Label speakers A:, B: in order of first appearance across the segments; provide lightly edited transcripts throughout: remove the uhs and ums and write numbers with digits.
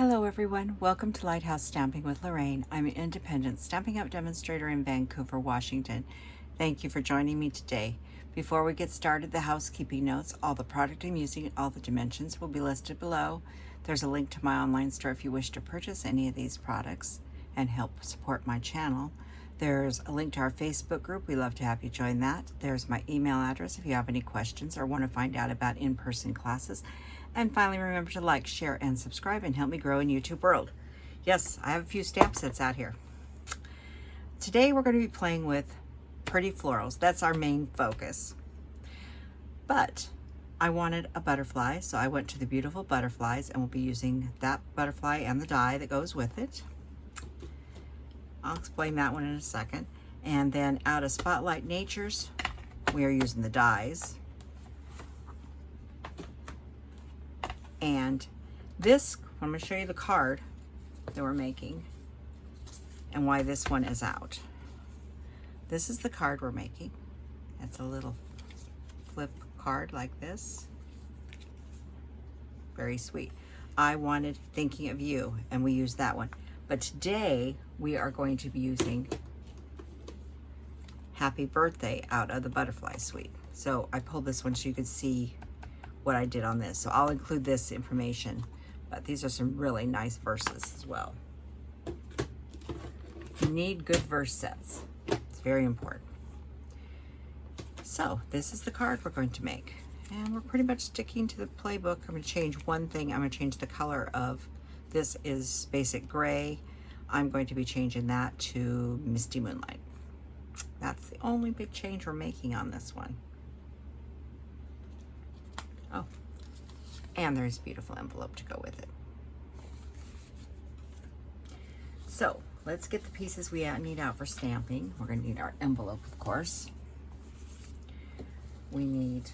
A: Hello everyone, welcome to Lighthouse Stamping with Lorraine. I'm an independent Stampin' Up! Demonstrator in Vancouver, Washington. Thank you for joining me today. Before we get started, the housekeeping notes, all the product I'm using and all the dimensions will be listed below. There's a link to my online store if you wish to purchase any of these products and help support my channel. There's a link to our Facebook group. We love to have you join that. There's my email address if you have any questions or want to find out about in-person classes. And finally, remember to like, share, and subscribe and help me grow in YouTube world. Yes, I have a few stamp sets out here. Today we're going to be playing with pretty florals. That's our main focus. But I wanted a butterfly, so I went to the Beautiful Butterflies and we'll be using that butterfly and the die that goes with it. I'll explain that one in a second. And then out of Spotlight Natures, we are using the dies. And this, I'm going to show you the card that we're making and why this one is out. This is the card we're making. It's a little flip card like this. Very sweet. I wanted Thinking of You, and we used that one. But today we are going to be using Happy Birthday out of the Butterfly Suite. So I pulled this one so you could see what I did on this. So I'll include this information, but these are some really nice verses as well. You need good verse sets. It's very important. So this is the card we're going to make. And we're pretty much sticking to the playbook. I'm going to change one thing. I'm going to change the color of, this is basic gray. I'm going to be changing that to Misty Moonlight. That's the only big change we're making on this one. Oh, and there's a beautiful envelope to go with it. So let's get the pieces we need out for stamping. We're going to need our envelope, of course. We need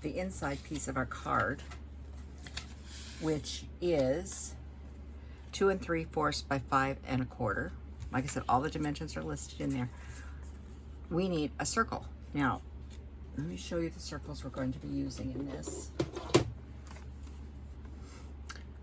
A: the inside piece of our card, which is 2 3/4 by 5 1/4. Like I said, all the dimensions are listed in there. We need a circle. Now, let me show you the circles we're going to be using in this.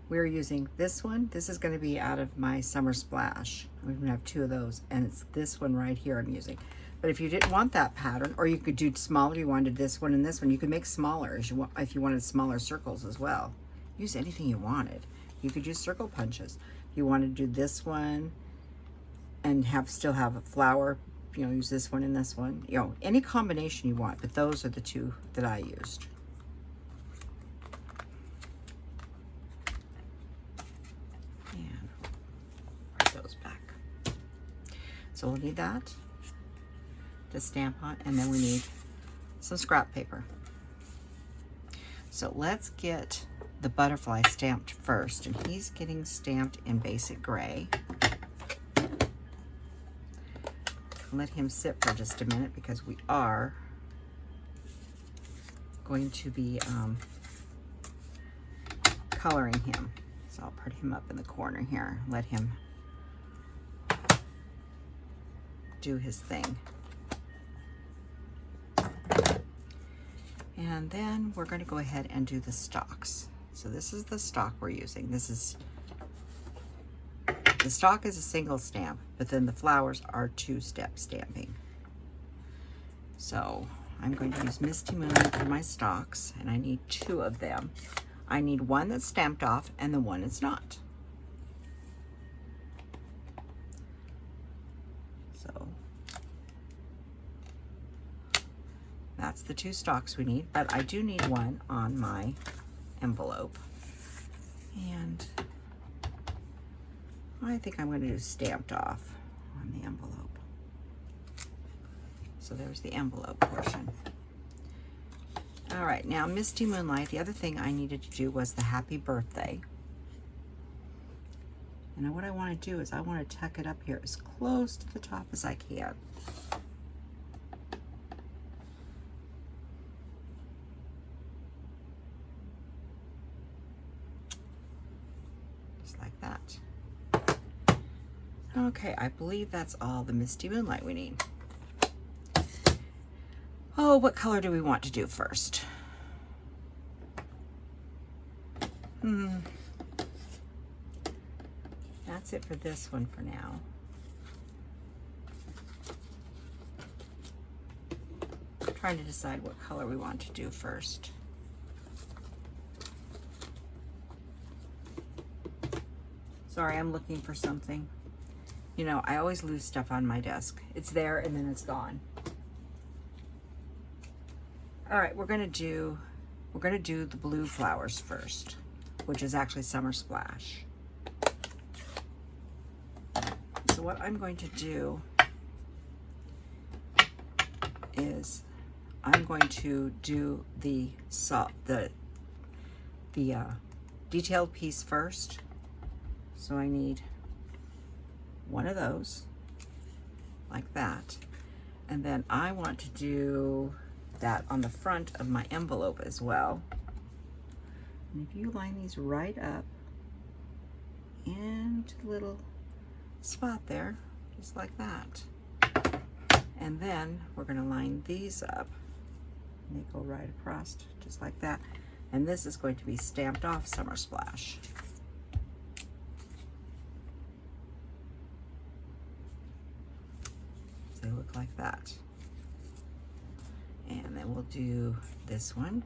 A: We're using this one. This is going to be out of my Summer Splash. I'm going to have 2 of those, and it's this one right here I'm using. But if you didn't want that pattern, or you could do smaller, you wanted this one and this one, you could make smaller if you wanted smaller circles as well. Use anything you wanted. You could use circle punches. If you wanted to do this one and still have a flower, you know, use this one and this one, you know, any combination you want, but those are the 2 that I used. And put those back. So we'll need that to stamp on, and then we need some scrap paper. So let's get the butterfly stamped first, and he's getting stamped in basic gray. Let him sit for just a minute because we are going to be coloring him. So I'll put him up in the corner here, let him do his thing. And then we're going to go ahead and do the stalks. So this is the stalk we're using. The stalk is a single stamp, but then the flowers are 2-step stamping. So I'm going to use Misty Moonlight for my stalks, and I need 2 of them. I need one that's stamped off and the one that's not. So that's the 2 stalks we need, but I do need one on my envelope. And I think I'm going to do stamped off on the envelope. So there's the envelope portion. All right, now Misty Moonlight, the other thing I needed to do was the Happy Birthday. And what I want to do is I want to tuck it up here as close to the top as I can. Just like that. Okay, I believe that's all the Misty Moonlight we need. Oh, what color do we want to do first? that's it for this one for now. I'm trying to decide what color we want to do first. Sorry, I'm looking for something. You know, I always lose stuff on my desk. It's there and then it's gone. All right, we're gonna do the blue flowers first, which is actually Summer Splash. So what I'm going to do is I'm going to do the detailed piece first. So I need one of those, like that. And then I want to do that on the front of my envelope as well. And if you line these right up into the little spot there, just like that. And then we're gonna line these up. And they go right across, just like that. And this is going to be stamped off Summer Splash. So they look like that. And then we'll do this one.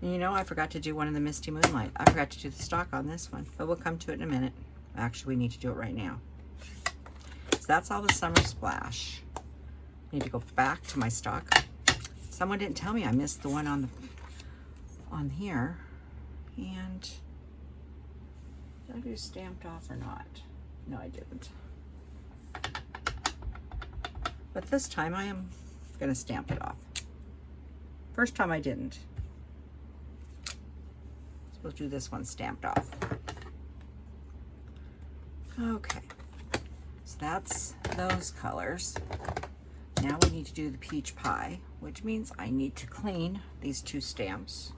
A: And you know, I forgot to do one in the Misty Moonlight. I forgot to do the stock on this one, but we'll come to it in a minute. Actually, we need to do it right now. So that's all the Summer Splash. I need to go back to my stock. Someone didn't tell me I missed the one on here. And did I do stamped off or not? No, I didn't. But this time I am gonna stamp it off. First time I didn't. So we'll do this one stamped off. Okay, so that's those colors. Now we need to do the peach pie, which means I need to clean these two stamps.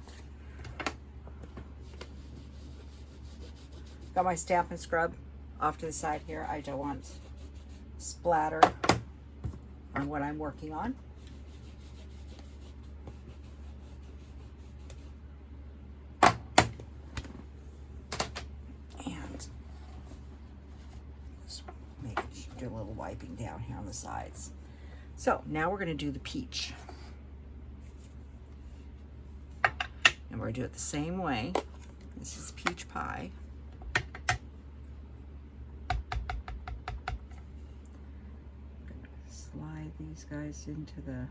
A: Got my Stampin' scrub off to the side here. I don't want splatter on what I'm working on. And just do a little wiping down here on the sides. So now we're going to do the peach. And we're going to do it the same way. This is peach pie. Slide these guys into the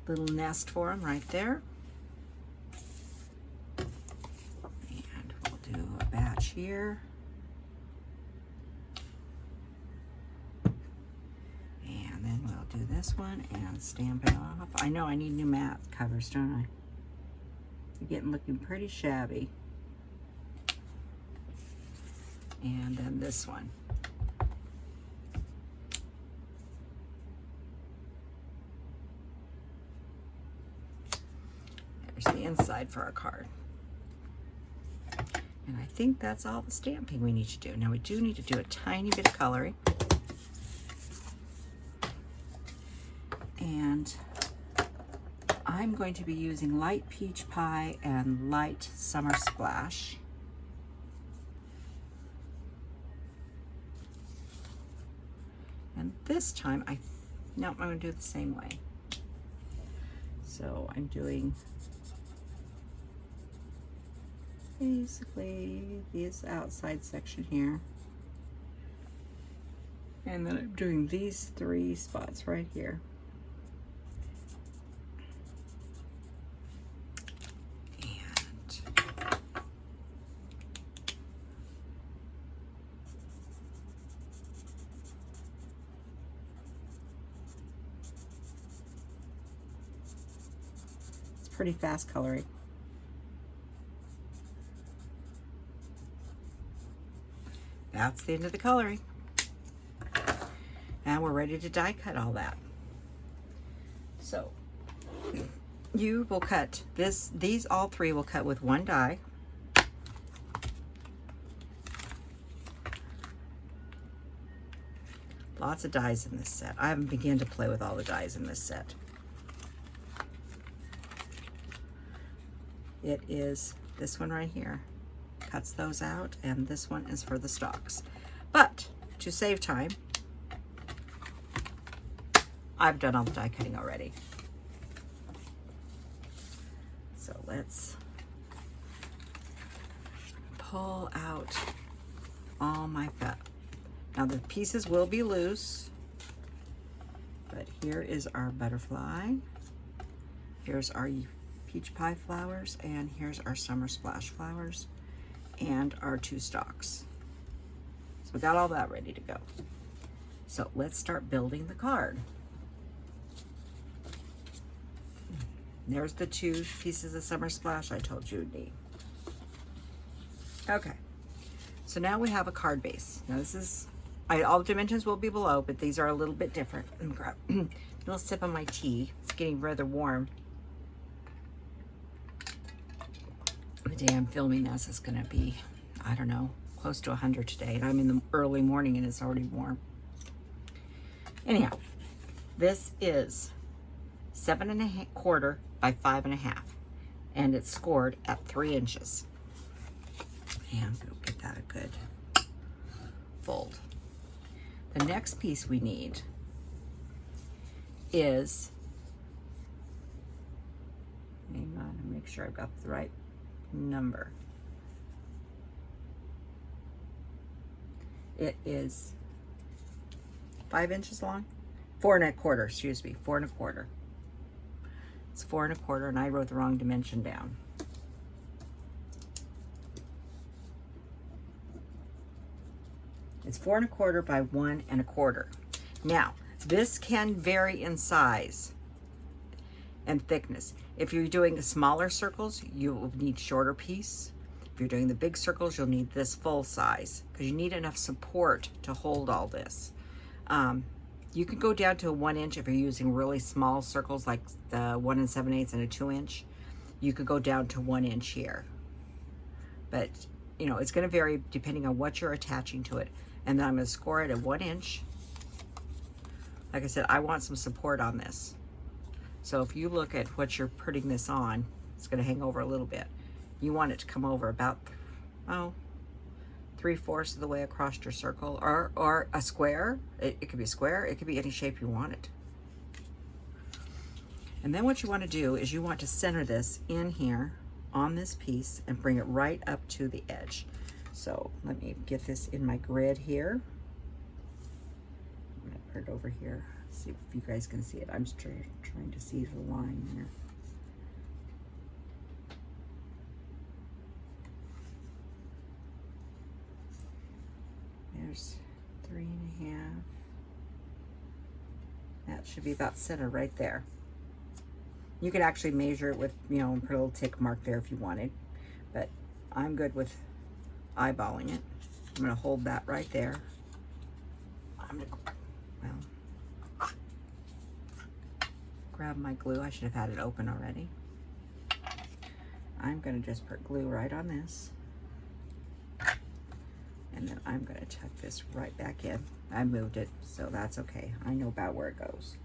A: little nest for them right there. And we'll do a batch here. And then we'll do this one and stamp it off. I know I need new mat covers, don't I? They're looking pretty shabby. And then this one. There's the inside for our card. And I think that's all the stamping we need to do. Now we do need to do a tiny bit of coloring. And I'm going to be using light peach pie and light Summer Splash. And this time I'm going to do it the same way. So I'm doing basically this outside section here. And then I'm doing these three spots right here. Pretty fast coloring. That's the end of the coloring. Now we're ready to die cut all that. So you will cut these all three will cut with one die. Lots of dies in this set. I haven't begun to play with all the dies in this set. It is this one right here. Cuts those out, and this one is for the stalks. But to save time, I've done all the die cutting already. So let's pull out all my fat. Now the pieces will be loose, but here is our butterfly. Here's our peach pie flowers, and here's our summer splash flowers, and our 2 stalks. So we got all that ready to go. So let's start building the card. There's the 2 pieces of summer splash I told you would need. Okay, so now we have a card base. Now this is, all the dimensions will be below, but these are a little bit different. Let me grab a little sip of my tea. It's getting rather warm. The day I'm filming this is gonna be, I don't know, close to 100 today, and I'm in the early morning and it's already warm. Anyhow, this is 7¼ by 5½, and it's scored at 3 inches. And we'll get that a good fold. The next piece we need is, hang on, make sure I've got the right number. It is 5 inches long, 4¼ excuse me, 4¼ It's 4¼ and I wrote the wrong dimension down. It's 4¼ by 1¼ Now, this can vary in size and thickness. If you're doing smaller circles, you'll need shorter piece. If you're doing the big circles, you'll need this full size, because you need enough support to hold all this. You can go down to a 1 inch if you're using really small circles like the 1 7/8 and a 2 inch. You could go down to 1 inch here. But, you know, it's going to vary depending on what you're attaching to it. And then I'm going to score it at 1 inch. Like I said, I want some support on this. So if you look at what you're putting this on, it's going to hang over a little bit. You want it to come over about, 3/4 of the way across your circle, or a square. It could be a square. It could be any shape you want it. And then what you want to do is you want to center this in here on this piece and bring it right up to the edge. So let me get this in my grid here. I'm going to put it over here. See if you guys can see it. I'm trying to see the line here. There's 3½. That should be about center right there. You could actually measure it with, you know, and put a little tick mark there if you wanted, but I'm good with eyeballing it. I'm going to hold that right there. I'm going to, well, grab my glue. I should have had it open already. I'm going to just put glue right on this. And then I'm going to tuck this right back in. I moved it, so that's okay. I know about where it goes.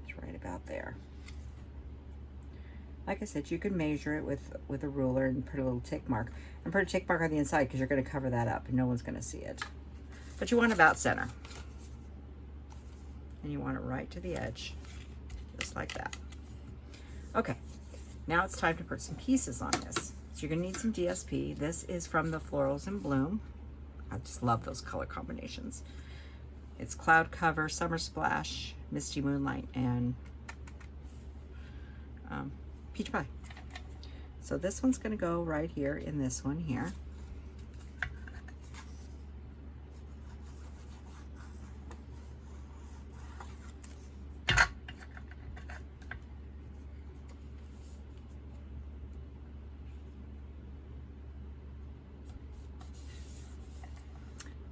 A: It's right about there. Like I said, you can measure it with a ruler and put a little tick mark. And put a tick mark on the inside because you're going to cover that up and no one's going to see it. But you want about center. And you want it right to the edge, just like that. Okay, now it's time to put some pieces on this. So you're gonna need some DSP. This is from the Florals in Bloom. I just love those color combinations. It's Cloud Cover, Summer Splash, Misty Moonlight, and Peach Pie. So this one's gonna go right here in this one here.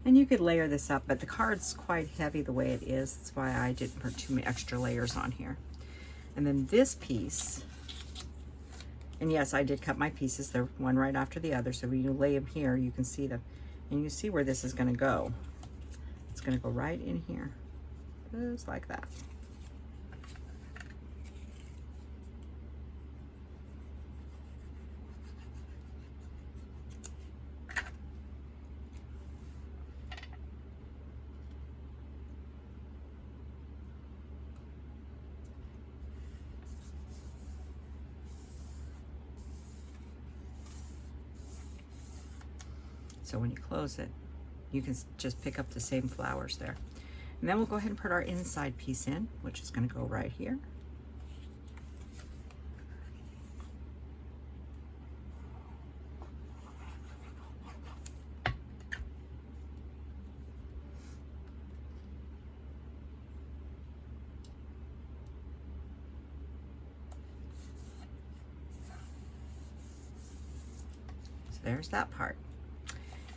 A: And you could layer this up, but the card's quite heavy the way it is. That's why I didn't put too many extra layers on here. And then this piece, and yes, I did cut my pieces. They're one right after the other, so when you lay them here, you can see them. And you see where this is going to go. It's going to go right in here, just like that. So when you close it, you can just pick up the same flowers there. And then we'll go ahead and put our inside piece in, which is going to go right here. So there's that part.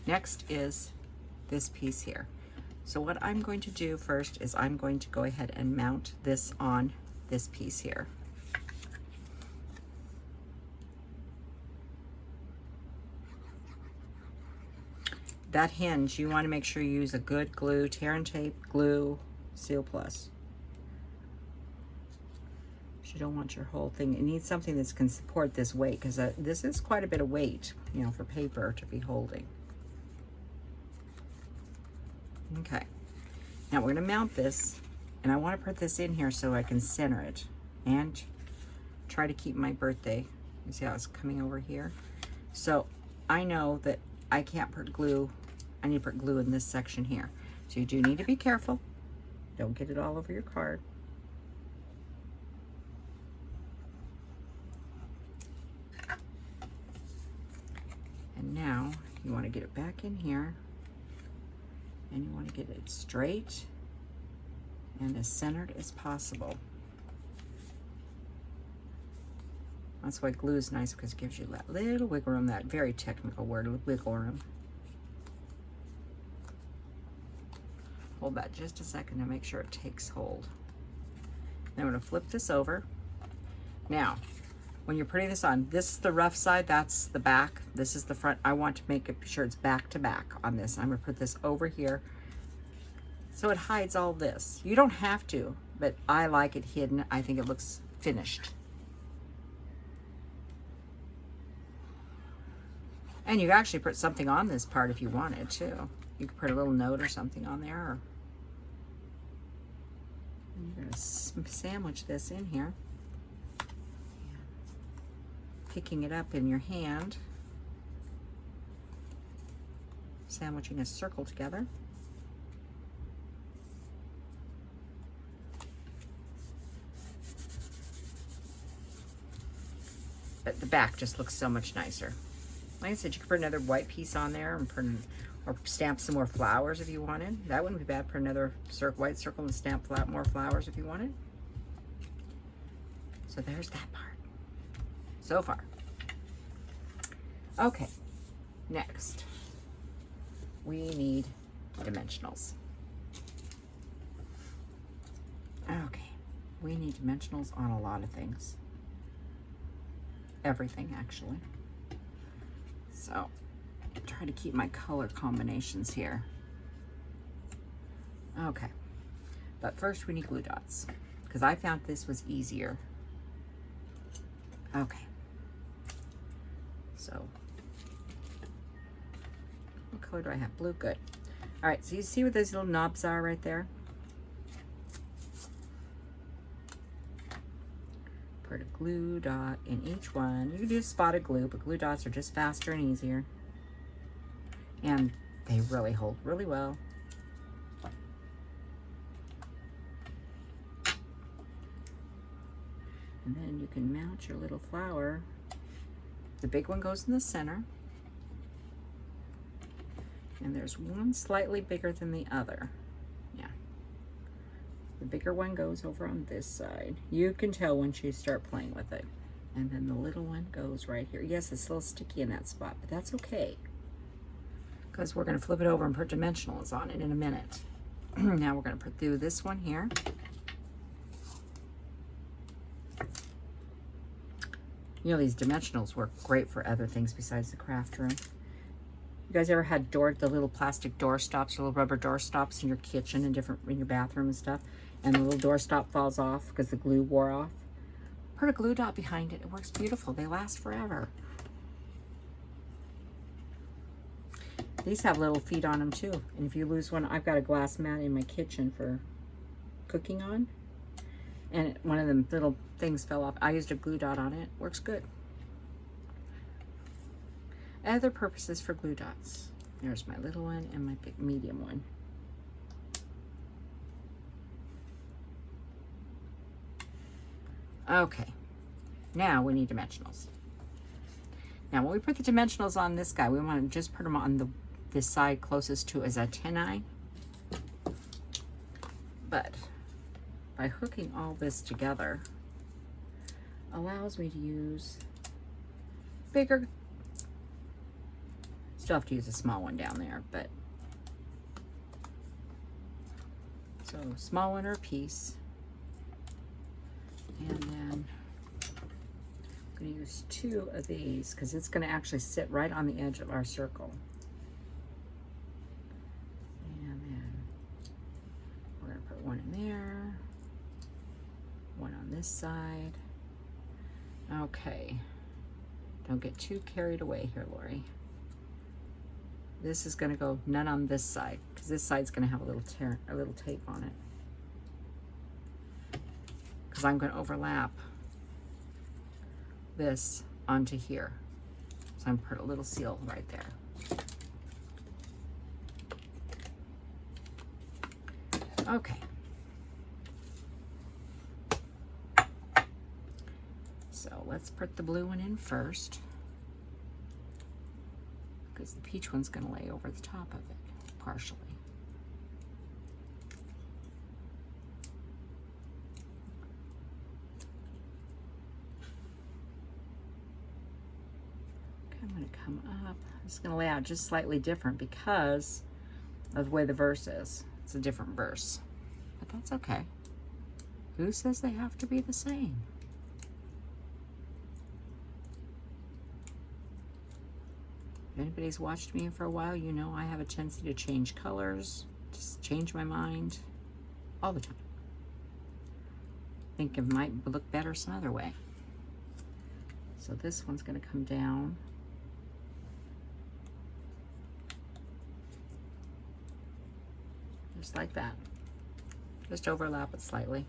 A: Next is this piece here. So what I'm going to do first is I'm going to go ahead and mount this on this piece here. That hinge, you want to make sure you use a good glue, tear and tape, glue, Seal Plus. You don't want your whole thing. It needs something that can support this weight, because this is quite a bit of weight, you know, for paper to be holding. Okay, now we're going to mount this, and I want to put this in here so I can center it and try to keep my birthday. You see how it's coming over here? So I know that I can't put glue. I need to put glue in this section here. So you do need to be careful. Don't get it all over your card. And now you want to get it back in here. And you want to get it straight and as centered as possible. That's why glue is nice, because it gives you that little wiggle room, that very technical word, wiggle room. Hold that just a second to make sure it takes hold. Then I'm going to flip this over. Now, when you're putting this on, this is the rough side, that's the back, this is the front. I want to make sure it's back to back on this. I'm going to put this over here so it hides all this. You don't have to, but I like it hidden. I think it looks finished. And you actually put something on this part if you wanted to. You could put a little note or something on there. Or you're going to sandwich this in here. Picking it up in your hand, sandwiching a circle together. But the back just looks so much nicer. Like I said, you could put another white piece on there and put or stamp some more flowers if you wanted. That wouldn't be bad. Put another white circle and stamp more flowers if you wanted. So there's that part. So far. Okay, next we need dimensionals. Okay, we need dimensionals on a lot of things. Everything, actually. So, try to keep my color combinations here. Okay, but first we need glue dots, because I found this was easier. Okay. So, what color do I have? Blue, good. All right, so you see what those little knobs are right there? Put a glue dot in each one. You can do spotted glue, but glue dots are just faster and easier. And they really hold really well. And then you can mount your little flower. The big one goes in the center. And there's one slightly bigger than the other. Yeah. The bigger one goes over on this side. You can tell once you start playing with it. And then the little one goes right here. Yes, it's a little sticky in that spot, but that's okay, because we're going to flip it over and put dimensionals on it in a minute. Now we're going to put through this one here. You know, these dimensionals work great for other things besides the craft room. You guys ever had the little plastic door stops, little rubber door stops in your kitchen and in your bathroom and stuff, and the little door stop falls off because the glue wore off? Put a glue dot behind it. It works beautiful. They last forever. These have little feet on them too. And if you lose one, I've got a glass mat in my kitchen for cooking on. And one of them little things fell off. I used a glue dot on it. Works good. Other purposes for glue dots. There's my little one and my big medium one. Okay, now we need dimensionals. Now when we put the dimensionals on this guy, we want to just put them on this side closest to his antennae. But by hooking all this together, allows me to use bigger, still have to use a small one down there, but so small one or a piece. And then I'm going to use 2 of these because it's going to actually sit right on the edge of our circle. And then we're going to put one in there, one on this side. Okay, don't get too carried away here, Lori. This is going to go none on this side because this side's going to have a little tape on it. Because I'm going to overlap this onto here. So I'm going to put a little seal right there. Okay. So let's put the blue one in first, because the peach one's going to lay over the top of it partially. I'm going to come up. It's going to lay out just slightly different because of the way the verse is. It's a different verse, but that's okay. Who says they have to be the same? If anybody's watched me for a while, you know I have a tendency to change colors, just change my mind all the time. Think it might look better some other way. So this one's going to come down. Just like that. Just overlap it slightly.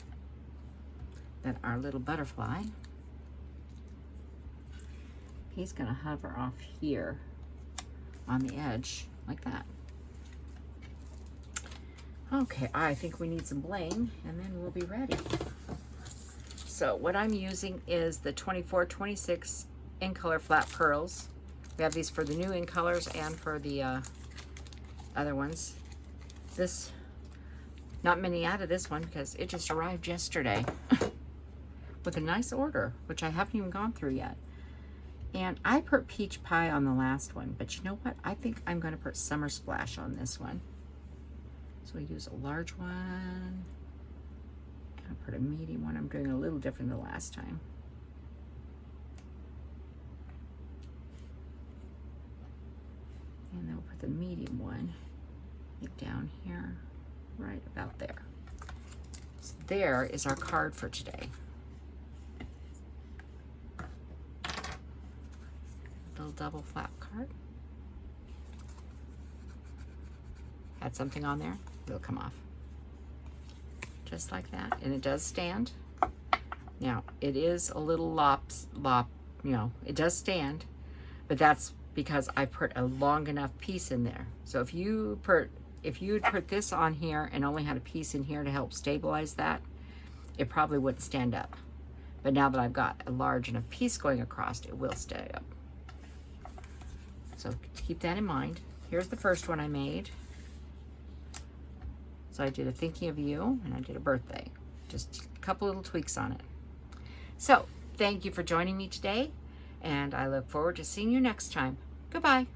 A: Then our little butterfly, he's going to hover off here on the edge like that. Okay, I think we need some bling and then we'll be ready. So what I'm using is the 24-26 in color flat pearls. We have these for the new in colors and for the other ones. This, not many out of this one because it just arrived yesterday with a nice order, which I haven't even gone through yet. And I put peach pie on the last one, but you know what? I think I'm going to put summer splash on this one. So we use a large one. I'll put a medium one. I'm doing a little different than last time. And then we'll put the medium one down here, right about there. So there is our card for today. Little double flap card. Had something on there, it'll come off. Just like that, and it does stand. Now, it is a little it does stand, but that's because I put a long enough piece in there. So if you would put this on here and only had a piece in here to help stabilize that, it probably wouldn't stand up. But now that I've got a large enough piece going across, it will stay up. So keep that in mind. Here's the first one I made. So I did a thinking of you and I did a birthday. Just a couple little tweaks on it. So thank you for joining me today, and I look forward to seeing you next time. Goodbye.